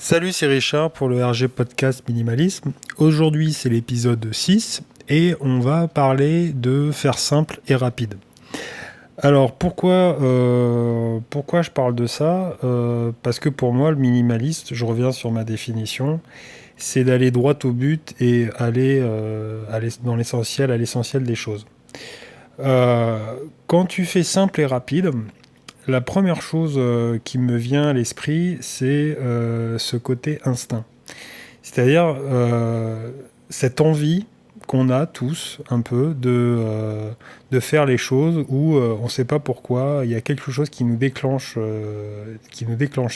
Salut, c'est Richard pour le RG Podcast Minimalisme. Aujourd'hui, c'est l'épisode 6 et on va parler de faire simple et rapide. Alors, pourquoi je parle de ça Parce que pour moi, le minimaliste, je reviens sur ma définition, c'est d'aller droit au but et aller dans l'essentiel, à l'essentiel des choses. Quand tu fais simple et rapide, la première chose qui me vient à l'esprit, c'est ce côté instinct. C'est-à-dire cette envie qu'on a tous un peu de faire les choses où on ne sait pas pourquoi, il y a quelque chose qui nous déclenche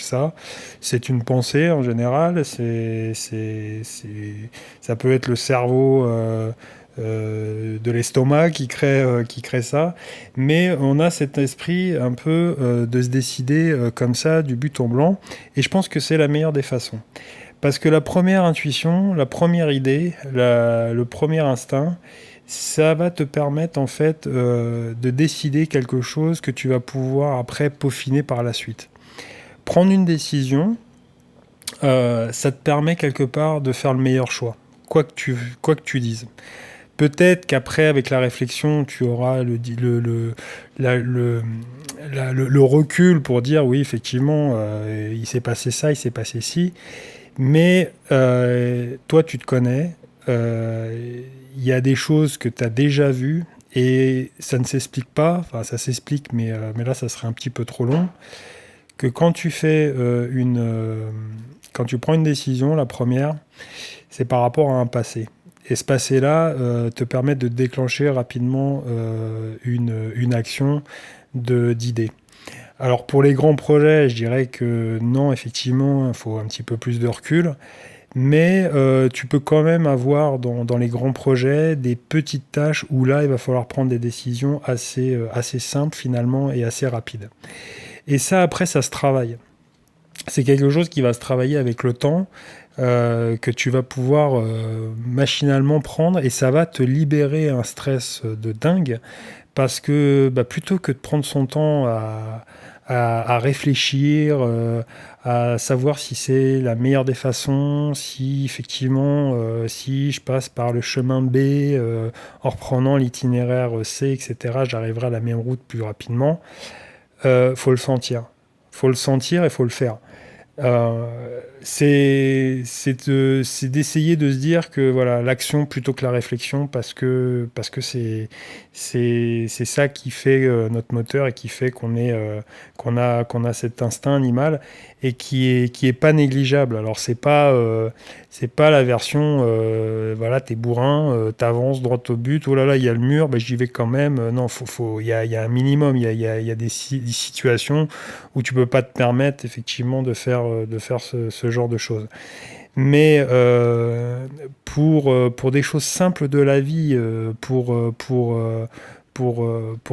ça. C'est une pensée en général, ça peut être le cerveau de l'estomac qui crée ça, mais on a cet esprit un peu de se décider comme ça, du but en blanc, et je pense que c'est la meilleure des façons. Parce que la première intuition, la première idée, le premier instinct, ça va te permettre en fait de décider quelque chose que tu vas pouvoir après peaufiner par la suite. Prendre une décision, ça te permet quelque part de faire le meilleur choix, quoi que tu dises. Peut-être qu'après, avec la réflexion, tu auras le recul pour dire oui, effectivement, il s'est passé ça, il s'est passé ci. Mais toi, tu te connais. Il y a des choses que tu as déjà vues et ça ne s'explique pas. Enfin, ça s'explique, mais là, ça serait un petit peu trop long. Que quand tu fais quand tu prends une décision, la première, c'est par rapport à un passé. Et ce passé-là te permet de déclencher rapidement une action d'idée. Alors pour les grands projets, je dirais que non, effectivement, il faut un petit peu plus de recul. Mais tu peux quand même avoir dans les grands projets des petites tâches où là, il va falloir prendre des décisions assez simples finalement et assez rapides. Et ça, après, ça se travaille. C'est quelque chose qui va se travailler avec le temps, que tu vas pouvoir machinalement prendre et ça va te libérer un stress de dingue parce que plutôt que de prendre son temps à réfléchir, à savoir si c'est la meilleure des façons, si effectivement, si je passe par le chemin B en reprenant l'itinéraire C, etc., j'arriverai à la même route plus rapidement, faut le sentir. Faut le sentir et faut le faire. C'est d'essayer de se dire que voilà l'action plutôt que la réflexion parce que c'est ça qui fait notre moteur et qui fait qu'on a cet instinct animal et qui est pas négligeable. Alors c'est pas la version voilà t'es bourrin, t'avances droit au but, oh là là il y a le mur, ben j'y vais quand même. Non, il y a un minimum, il y a des situations où tu peux pas te permettre effectivement de faire ce genre de choses. Mais pour des choses simples de la vie, pour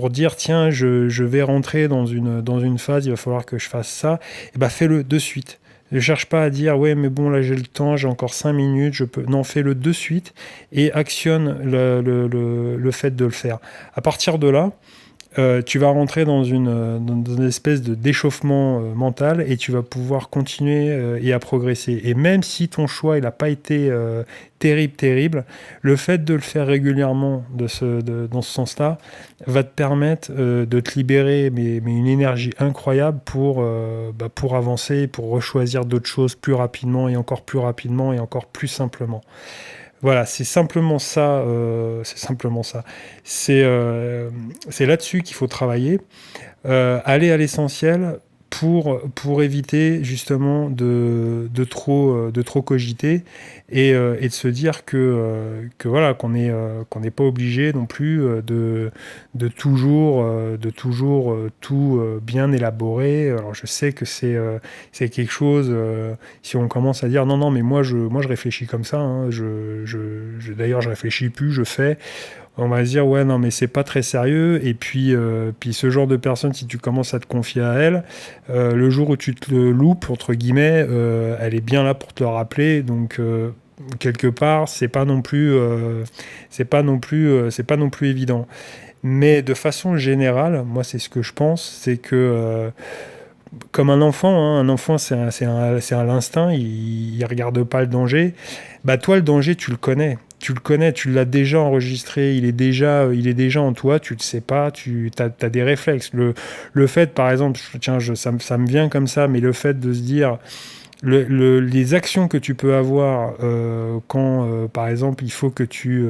dire tiens je vais rentrer dans une phase, il va falloir que je fasse ça, et ben fais-le de suite. Ne cherche pas à dire ouais mais bon là j'ai le temps, j'ai encore 5 minutes, je peux. Non, fais-le de suite et actionne le fait de le faire. À partir de là, tu vas rentrer dans une espèce de d'échauffement mental et tu vas pouvoir continuer et à progresser. Et même si ton choix n'a pas été terrible, le fait de le faire régulièrement dans ce sens-là va te permettre de te libérer mais une énergie incroyable pour avancer, pour rechoisir d'autres choses plus rapidement et encore plus rapidement et encore plus simplement. Voilà, c'est simplement ça. C'est simplement ça. C'est c'est là-dessus qu'il faut travailler. Aller à l'essentiel pour éviter justement de trop cogiter et de se dire que voilà qu'on n'est pas obligé non plus de toujours tout bien élaborer. Alors je sais que c'est quelque chose si on commence à dire non non mais moi je réfléchis comme ça hein, d'ailleurs je réfléchis plus, je fais, on va se dire ouais non mais c'est pas très sérieux et puis ce genre de personne si tu commences à te confier à elle, le jour où tu te loupes entre guillemets, elle est bien là pour te le rappeler donc quelque part c'est pas non plus évident, mais de façon générale moi c'est ce que je pense, c'est que comme un enfant, hein. Un enfant, c'est à l'instinct, il regarde pas le danger. Bah toi, le danger, tu le connais. Tu le connais, tu l'as déjà enregistré, il est déjà en toi, tu le sais pas, tu as des réflexes. Le fait, par exemple, tiens, ça me vient comme ça, mais le fait de se dire, les actions que tu peux avoir quand, par exemple, il faut que tu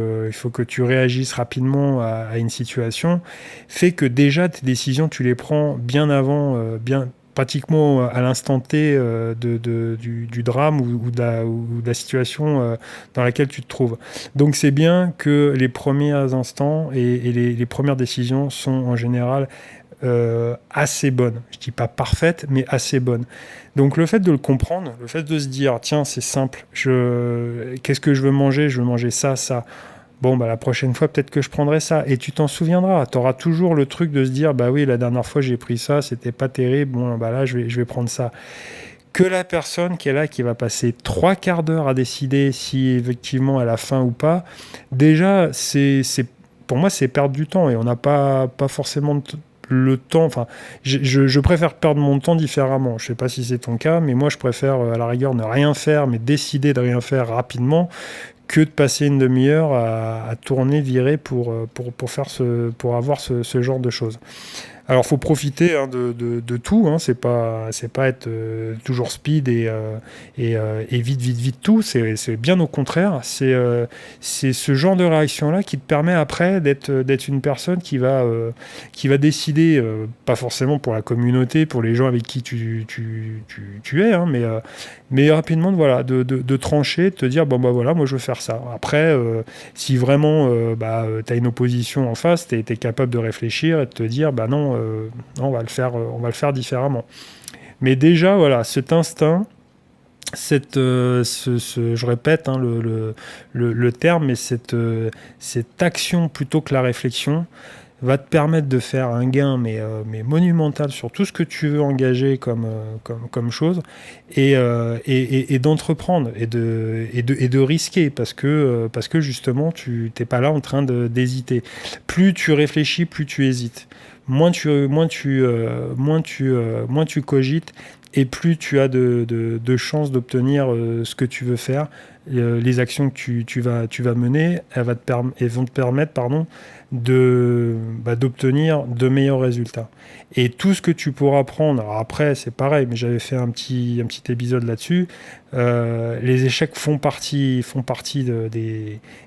réagisses rapidement à une situation, fait que déjà tes décisions, tu les prends bien avant, bien pratiquement à l'instant T du drame ou de la situation dans laquelle tu te trouves. Donc c'est bien que les premiers instants et les premières décisions sont en général assez bonne. Je dis pas parfaite, mais assez bonne. Donc le fait de le comprendre, le fait de se dire, tiens, c'est simple, qu'est-ce que je veux manger? Je veux manger ça, ça. Bon, bah, la prochaine fois, peut-être que je prendrai ça. Et tu t'en souviendras. Tu auras toujours le truc de se dire, bah oui, la dernière fois, j'ai pris ça, c'était pas terrible. Bon, bah là, je vais prendre ça. Que la personne qui est là, qui va passer 3 quarts d'heure à décider si effectivement elle a faim ou pas, déjà, pour moi, c'est perdre du temps et on n'a pas forcément le temps. Enfin, je préfère perdre mon temps différemment. Je sais pas si c'est ton cas, mais moi, je préfère à la rigueur ne rien faire, mais décider de rien faire rapidement que de passer une demi-heure à tourner, virer pour avoir ce genre de choses. Alors, faut profiter hein, de tout. Hein. C'est pas être toujours speed et vite, vite, vite tout. C'est bien au contraire. C'est ce genre de réaction-là qui te permet après d'être une personne qui va décider, pas forcément pour la communauté, pour les gens avec qui tu es, hein, mais rapidement, voilà, de trancher, de te dire, bon, bah voilà, moi je veux faire ça. Après, si vraiment tu as une opposition en face, tu es capable de réfléchir et de te dire, bah non, non, on va le faire différemment. Mais déjà, voilà, cet instinct, je répète hein, le terme, mais cette action plutôt que la réflexion, va te permettre de faire un gain mais monumental sur tout ce que tu veux engager comme chose et d'entreprendre et de risquer parce que justement tu n'es pas là en train d'hésiter. Plus tu réfléchis, plus tu hésites. Moins tu cogites et plus tu as de chances d'obtenir ce que tu veux faire. Les actions que tu vas mener, elles vont te permettre d'obtenir de meilleurs résultats. Et tout ce que tu pourras prendre, alors après c'est pareil, mais j'avais fait un petit épisode là-dessus, les échecs font partie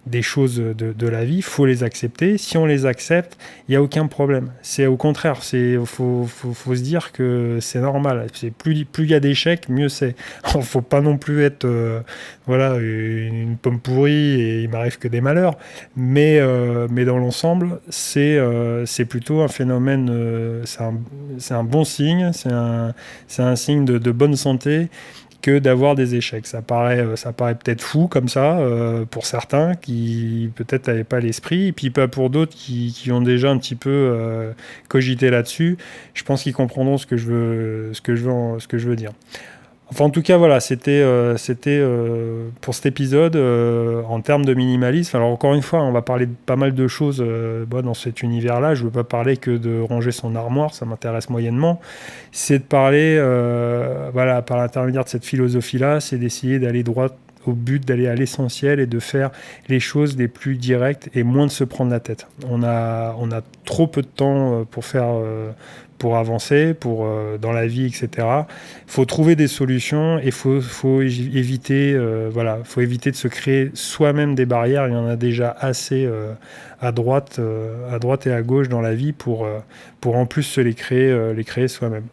des choses de la vie, il faut les accepter. Si on les accepte, il n'y a aucun problème. C'est au contraire, faut se dire que c'est normal. Plus il y a d'échecs, mieux c'est. Il ne faut pas non plus être voilà, une pomme pourrie et il m'arrive que des malheurs. Mais dans l'ensemble, c'est plutôt un phénomène, c'est un bon signe, c'est un signe de bonne santé que d'avoir des échecs. Ça paraît peut-être fou comme ça pour certains qui peut-être n'avaient pas l'esprit, et puis pas pour d'autres qui ont déjà un petit peu cogité là-dessus. Je pense qu'ils comprendront ce que je veux dire. Enfin, en tout cas, voilà, c'était pour cet épisode en termes de minimalisme. Alors, encore une fois, on va parler de pas mal de choses dans cet univers-là. Je ne veux pas parler que de ranger son armoire, ça m'intéresse moyennement. C'est de parler, voilà, par l'intermédiaire de cette philosophie-là, c'est d'essayer d'aller droit au but, d'aller à l'essentiel et de faire les choses les plus directes et moins de se prendre la tête. On a trop peu de temps pour avancer, dans la vie, etc. Il faut trouver des solutions et faut éviter, faut éviter de se créer soi-même des barrières. Il y en a déjà assez à droite et à gauche dans la vie pour en plus se les créer soi-même.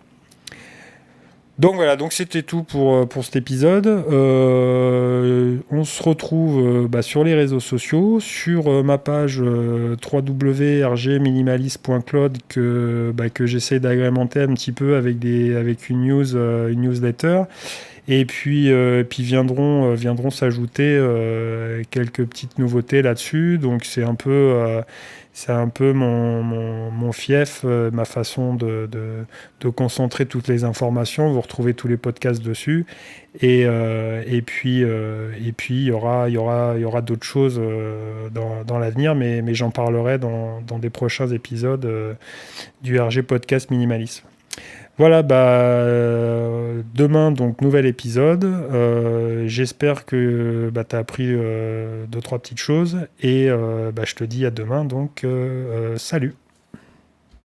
Donc voilà, donc c'était tout pour cet épisode. On se retrouve sur les réseaux sociaux, sur ma page www.rgminimalist.cloud que j'essaie d'agrémenter un petit peu avec une newsletter. Et puis viendront s'ajouter quelques petites nouveautés là-dessus. Donc c'est un peu mon fief, ma façon de concentrer toutes les informations. Vous retrouvez tous les podcasts dessus. Et puis il y aura d'autres choses dans l'avenir, mais j'en parlerai dans des prochains épisodes du RG Podcast Minimalisme. Voilà, demain, donc, nouvel épisode. J'espère que tu as appris deux, trois petites choses. Et je te dis à demain, donc salut.